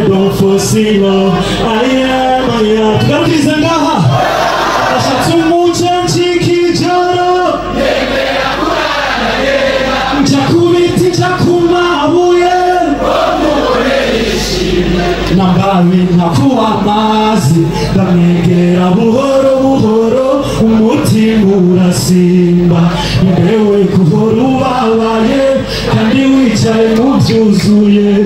don't foresee love. I am. Tugarukiriza ngaha. Ashatse umucanci kijoro. Njakubiti njakumabuye. Nambawe ntakuwa amazi. Ndamwegera buhoro buhoro. Umutima urasimba. Mbewe kuhora ubabaye. Kandi wicaye mu byuzuye.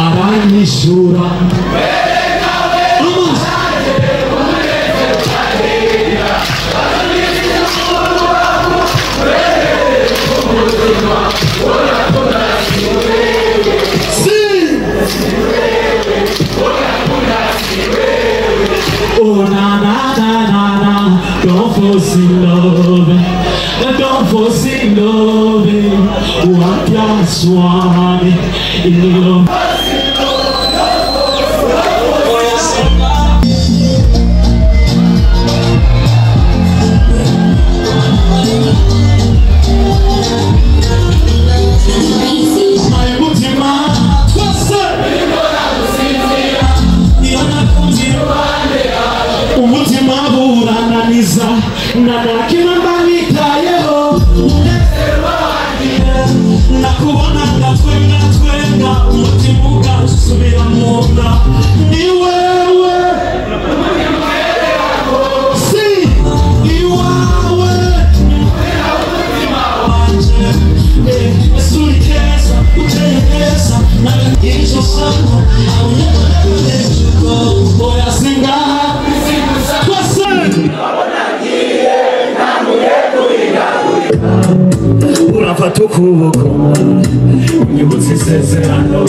Aranyishura oh na na na na na, don't foresee love, don't foresee love. Wapya swami ililo umutima burananiza nanakina mbanitayeho nakubona ngatwenga umutima ugasubira mu nda ni wewe si ni wawe suri keza uteye neza nagiye sana oya singa urafata ukuboko unyibutsa isezerano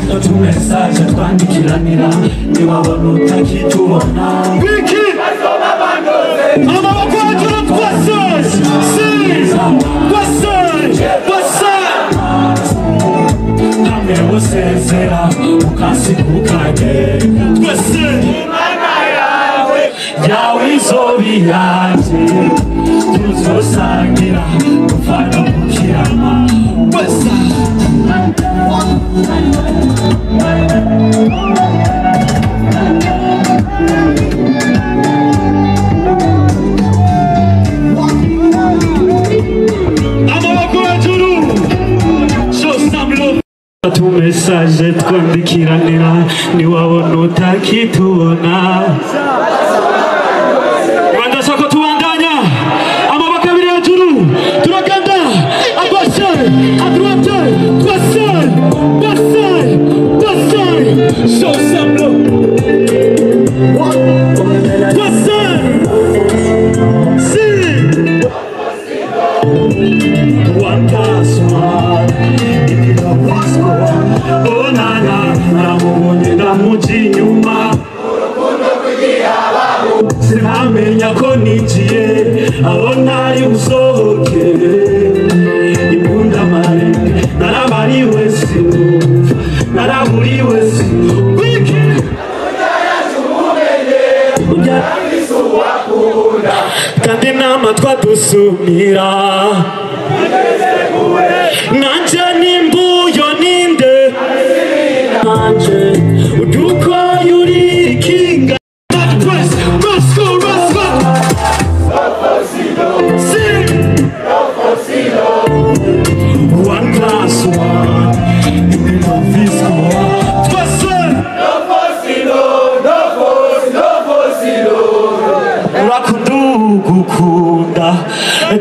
n'utumesaje twandikiranira niwabona utakitubona amaboko hejuru twese twese hamwe gusezera ukasiga ukagenda twese imana yawe izobi yanjye tuzosangira kuvana mu kirama wese amaboko hejuru shosamlo tumesaje twandikiranira niwabona utakitubona bandashaka tubandanya amaboko abiri hejuru turagenda agoshe adroite twese shosamlo sinamenya ko nigiye aho ntari busohoke imbunda marembe narabariwe sinumva naraburiwe sinumva kandi n'amatwi adusumira nanje nimbuyo ninde nanje uduko yuri kinga one plus one gukunda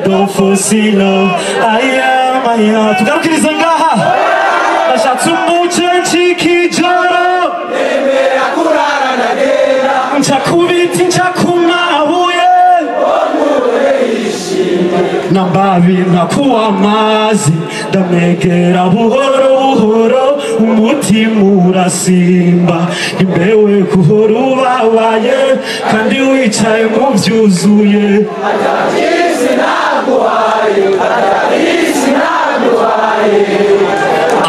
don't foresee love aya tugarukiriza ngaha nashatse umucanci kijoro nemera kurara nagera nshakubiti nchakumabuye nambabi ntakuwa amazi ndamwegera buhoro buhoro umutima urasimba imbewe kuhora ubabaye kandi wicaye mu byuzuye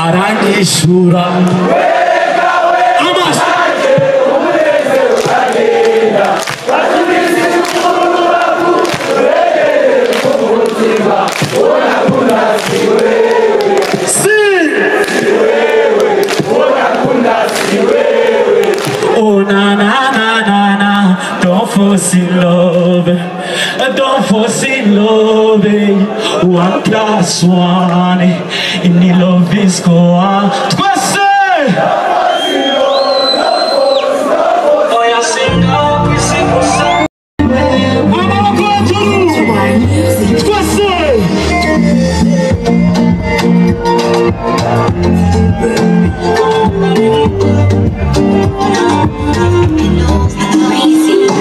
aranyishura Una force in love. Don't force in love. 1+1 in the love is gone. Twist it! Oh, yeah, sing up, we sing for some. I'm gonna go to twist it!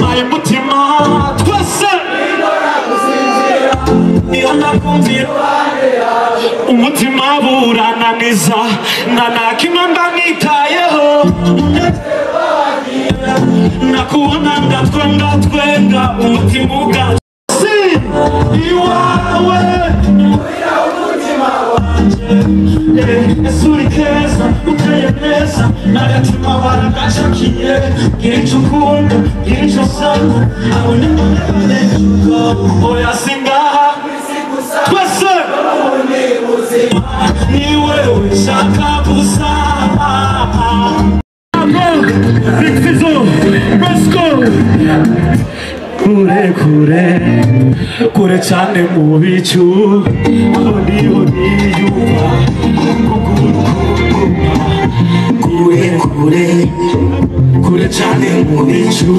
My mutima twist it! Umutima burananiza nanakimwe mbanitayeho nakubona ndatwenga umutima ugasi iwawe esuri keza uteye neza n'agatima waragacakiye bw'icyo ukunda bw'icyo usanga abone oya singaha twese ni wewe nshaka gusa kure cyane mu bicu aho niho niyumva kure cyane mu bicu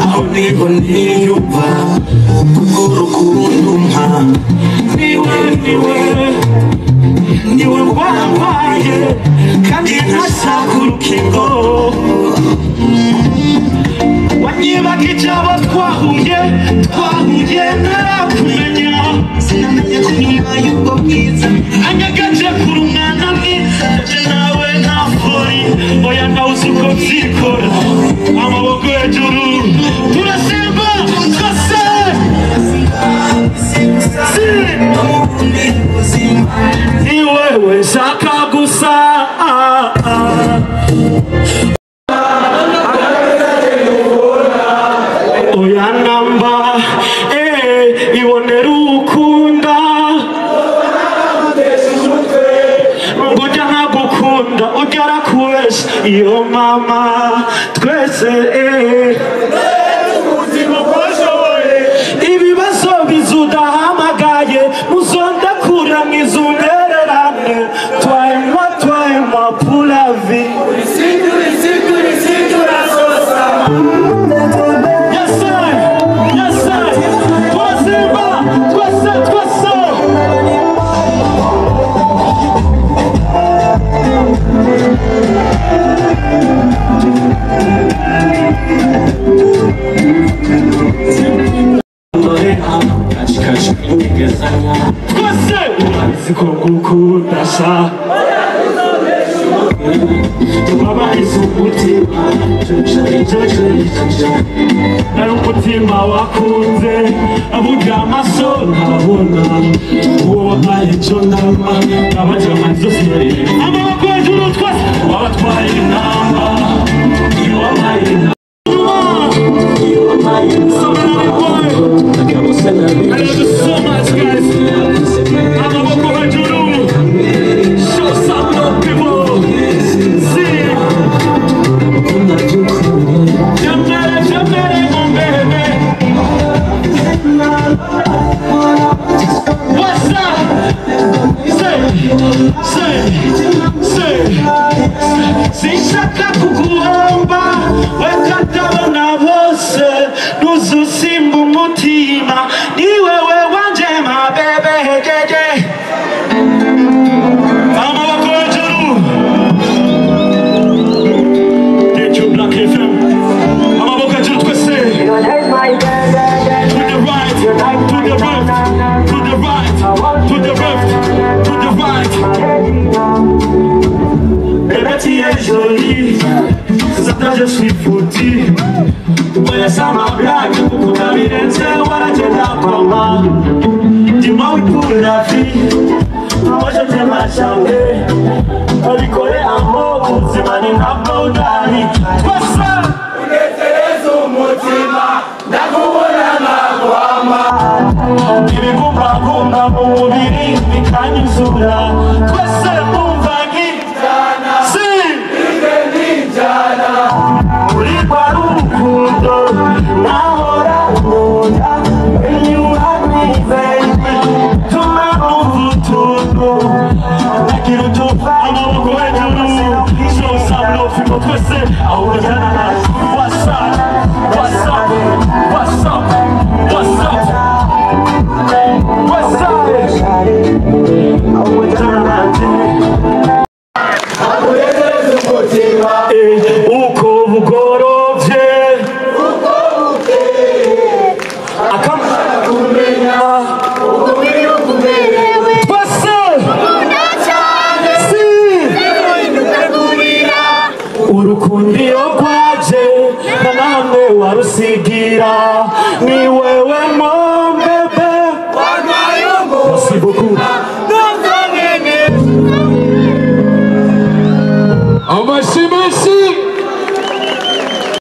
aho niho niyumva kurukundo mpa niwe wampaye kandi ntashaka urukingo wanyibagije abo twahuye ntarakumenya sinamenye ko nyuma y'ubwo bwiza anyagaje kuri umwana mwiza nawe nta fori oya ntawuzi uko byikora amaboko hejuru turasimba twese ni wewe nshaka gusa oya namba ibonera ukunda ngujya nkagukunda ugera kuwese iyo mama twese ibibazo bizudahamagaye muzondakura mwizundererane twayemwa pour la vie. Umutima wakunze avuga amaso ntabona uwo wampaye cyo ndama abajama zose amaboko hejuru twese wabatwaye inama iyo wampaye inama so much guys amaboko hejuru show some love people see what's up? Say, sinshaka kuguhomba wekatabona bose nuzusimba umutima ni wewe wanje ma bebe hejeje amaboko hejuru Get you Black FM amaboko hejuru twese jolie, ça je suis foutu. Ouais, ça m'a blague, beaucoup d'habitude, voilà, j'ai la coma. Dis-moi oui pour la vie, moi je t'aime ma chambre. On lui connaît un mot, c'est ma nina Baudani. Toi seul, on était au motima, Nagouna Nagoama. Il est bon, mon biri, mais quand il souvera. Toi seul, mon vagui. Uri parukundo na polisi